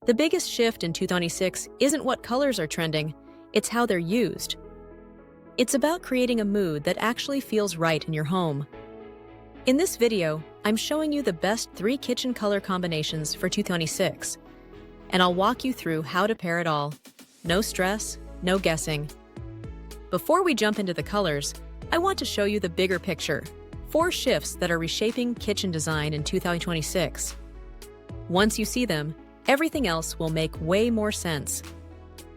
The biggest shift in 2026 isn't what colors are trending, it's how they're used. It's about creating a mood that actually feels right in your home. In this video, I'm showing you the best 3 kitchen color combinations for 2026, and I'll walk you through how to pair it all. No stress, no guessing. Before we jump into the colors, I want to show you the bigger picture. 4 shifts that are reshaping kitchen design in 2026. Once you see them, everything else will make way more sense.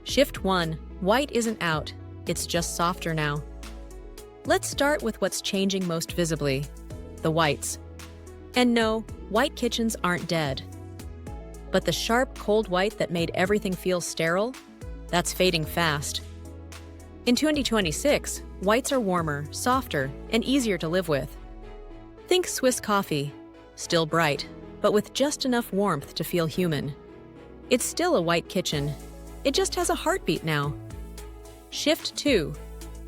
Shift 1. White isn't out, it's just softer now. Let's start with what's changing most visibly, the whites. And no, white kitchens aren't dead. But the sharp, cold white that made everything feel sterile, that's fading fast. In 2026, whites are warmer, softer, and easier to live with. Think Swiss coffee, still bright, but with just enough warmth to feel human. It's still a white kitchen, it just has a heartbeat now. Shift 2.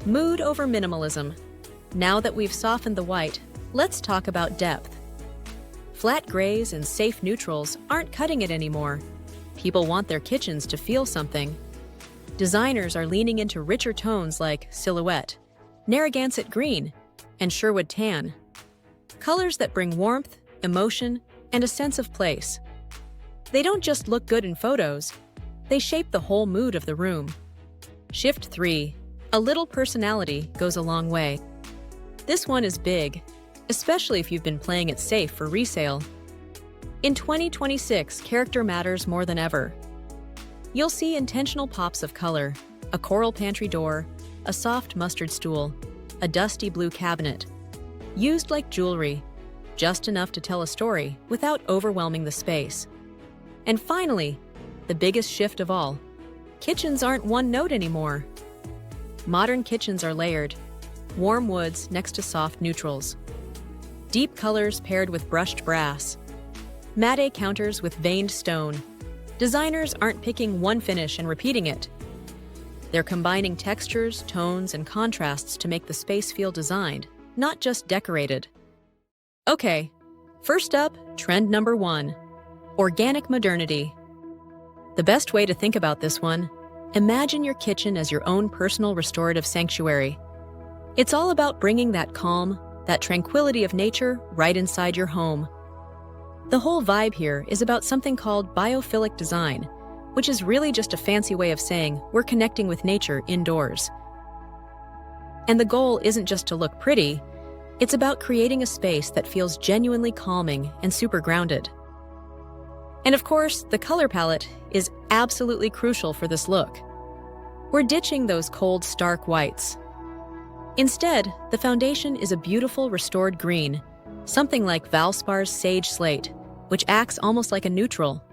Mood over minimalism. Now that we've softened the white, let's talk about depth. Flat grays and safe neutrals aren't cutting it anymore. People want their kitchens to feel something. Designers are leaning into richer tones like silhouette, Narragansett green, and Sherwood tan. Colors that bring warmth, emotion, and a sense of place. They don't just look good in photos, they shape the whole mood of the room. Shift 3. A little personality goes a long way. This one is big, especially if you've been playing it safe for resale. In 2026, character matters more than ever. You'll see intentional pops of color, a coral pantry door, a soft mustard stool, a dusty blue cabinet, used like jewelry, just enough to tell a story without overwhelming the space. And finally, the biggest shift of all, kitchens aren't one note anymore. Modern kitchens are layered, warm woods next to soft neutrals, deep colors paired with brushed brass, matte counters with veined stone. Designers aren't picking one finish and repeating it. They're combining textures, tones, and contrasts to make the space feel designed, not just decorated. Okay, first up, trend number 1. Organic modernity. The best way to think about this one, imagine your kitchen as your own personal restorative sanctuary. It's all about bringing that calm, that tranquility of nature right inside your home. The whole vibe here is about something called biophilic design, which is really just a fancy way of saying we're connecting with nature indoors. And the goal isn't just to look pretty, it's about creating a space that feels genuinely calming and super grounded. And of course, the color palette is absolutely crucial for this look. We're ditching those cold, stark whites. Instead, the foundation is a beautiful restored green, something like Valspar's Sage Slate, which acts almost like a neutral.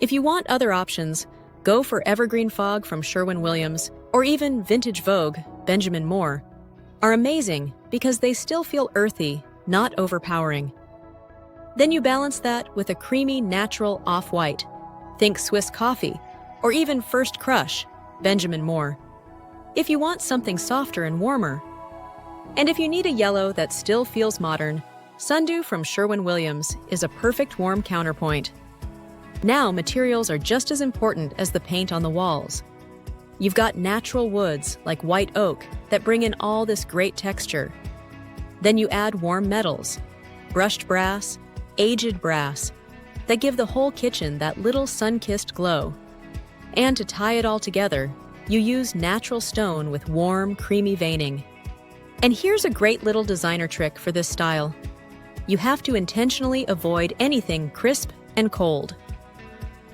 If you want other options, go for Evergreen Fog from Sherwin-Williams, or even Vintage Vogue, Benjamin Moore, are amazing because they still feel earthy, not overpowering. Then you balance that with a creamy, natural off-white. Think Swiss coffee, or even First Crush, Benjamin Moore. If you want something softer and warmer. And if you need a yellow that still feels modern, Sundew from Sherwin-Williams is a perfect warm counterpoint. Now materials are just as important as the paint on the walls. You've got natural woods like white oak that bring in all this great texture. Then you add warm metals, brushed brass, aged brass, that give the whole kitchen that little sun-kissed glow. And to tie it all together, you use natural stone with warm, creamy veining. And here's a great little designer trick for this style. You have to intentionally avoid anything crisp and cold.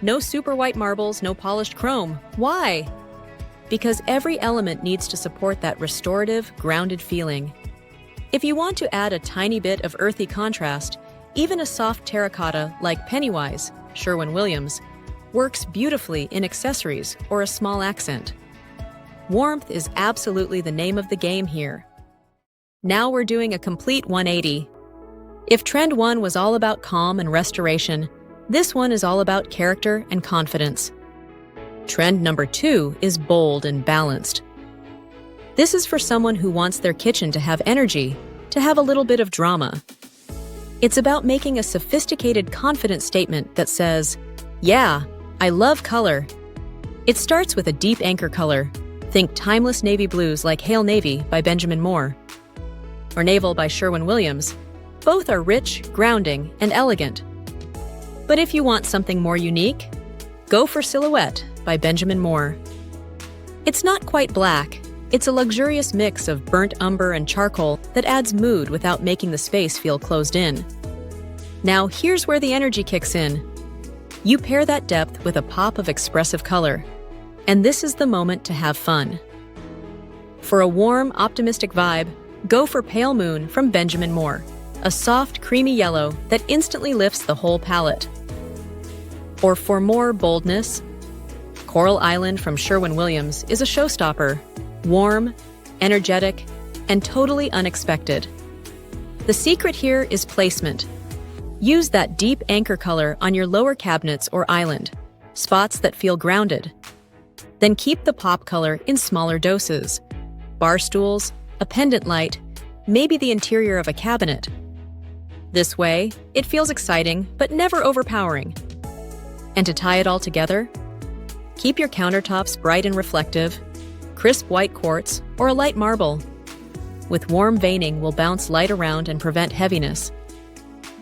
No super white marbles, no polished chrome. Why? Because every element needs to support that restorative, grounded feeling. If you want to add a tiny bit of earthy contrast, even a soft terracotta like Pennywise, Sherwin-Williams, works beautifully in accessories or a small accent. Warmth is absolutely the name of the game here. Now we're doing a complete 180. If trend 1 was all about calm and restoration, this one is all about character and confidence. Trend number 2 is bold and balanced. This is for someone who wants their kitchen to have energy, to have a little bit of drama. It's about making a sophisticated, confident statement that says, "Yeah, I love color. It starts with a deep anchor color. Think timeless navy blues like Hail Navy by Benjamin Moore, or Naval by Sherwin-Williams. Both are rich, grounding, and elegant. But if you want something more unique, go for Silhouette by Benjamin Moore. It's not quite black. It's a luxurious mix of burnt umber and charcoal that adds mood without making the space feel closed in. Now here's where the energy kicks in. You pair that depth with a pop of expressive color, and this is the moment to have fun. For a warm, optimistic vibe, go for Pale Moon from Benjamin Moore, a soft, creamy yellow that instantly lifts the whole palette. Or for more boldness, Coral Island from Sherwin-Williams is a showstopper, warm, energetic, and totally unexpected. The secret here is placement. Use that deep anchor color on your lower cabinets or island, spots that feel grounded. Then keep the pop color in smaller doses. Bar stools, a pendant light, maybe the interior of a cabinet. This way, it feels exciting but never overpowering. And to tie it all together, keep your countertops bright and reflective, crisp white quartz or a light marble. With warm veining will bounce light around and prevent heaviness.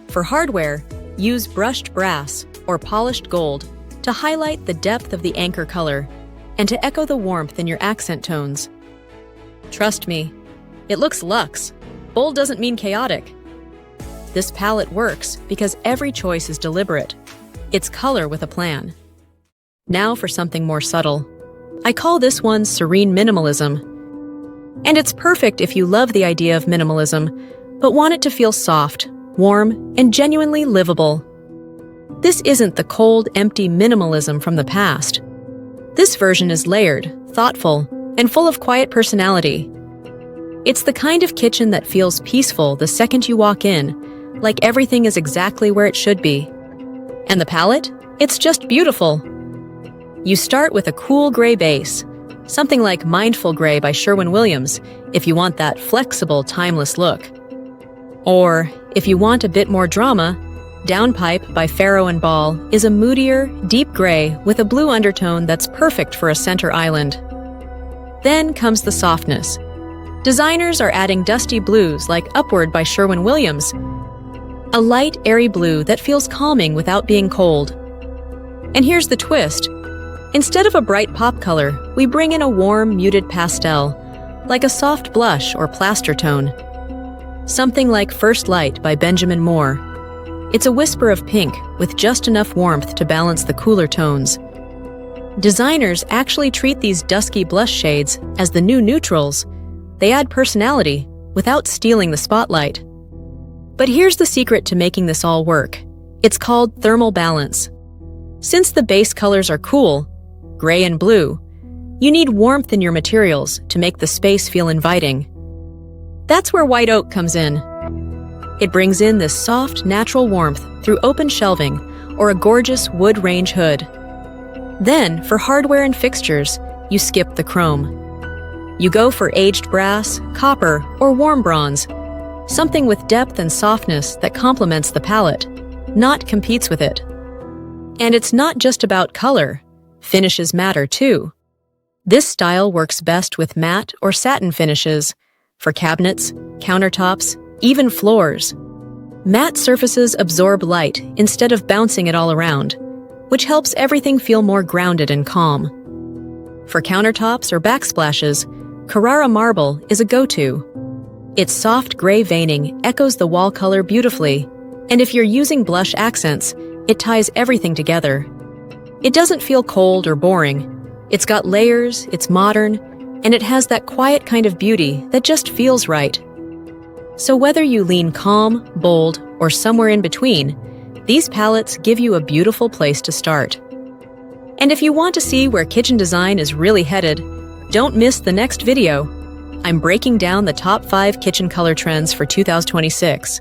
For hardware, use brushed brass or polished gold to highlight the depth of the anchor color and to echo the warmth in your accent tones. Trust me, it looks luxe. Bold doesn't mean chaotic. This palette works because every choice is deliberate. It's color with a plan. Now for something more subtle. I call this one Serene minimalism. And it's perfect if you love the idea of minimalism, but want it to feel soft, warm, and genuinely livable. This isn't the cold, empty minimalism from the past. This version is layered, thoughtful, and full of quiet personality. It's the kind of kitchen that feels peaceful the second you walk in, like everything is exactly where it should be. And the palette? It's just beautiful. You start with a cool gray base, something like Mindful Gray by Sherwin-Williams if you want that flexible, timeless look. Or, if you want a bit more drama, Downpipe by Farrow & Ball is a moodier, deep gray with a blue undertone that's perfect for a center island. Then comes the softness. Designers are adding dusty blues like Upward by Sherwin-Williams, a light, airy blue that feels calming without being cold. And here's the twist. Instead of a bright pop color, we bring in a warm, muted pastel, like a soft blush or plaster tone. Something like First Light by Benjamin Moore. It's a whisper of pink with just enough warmth to balance the cooler tones. Designers actually treat these dusky blush shades as the new neutrals. They add personality without stealing the spotlight. But here's the secret to making this all work. It's called thermal balance. Since the base colors are cool, gray and blue, you need warmth in your materials to make the space feel inviting. That's where white oak comes in. It brings in this soft, natural warmth through open shelving or a gorgeous wood range hood. Then, for hardware and fixtures, you skip the chrome. You go for aged brass, copper, or warm bronze, something with depth and softness that complements the palette, not competes with it. And it's not just about color. Finishes matter too. This style works best with matte or satin finishes, for cabinets, countertops, even floors. Matte surfaces absorb light instead of bouncing it all around, which helps everything feel more grounded and calm. For countertops or backsplashes, Carrara marble is a go-to. Its soft gray veining echoes the wall color beautifully, and if you're using blush accents, it ties everything together. It doesn't feel cold or boring. It's got layers, it's modern, and it has that quiet kind of beauty that just feels right. So whether you lean calm, bold, or somewhere in between, these palettes give you a beautiful place to start. And if you want to see where kitchen design is really headed, don't miss the next video. I'm breaking down the top 5 kitchen color trends for 2026.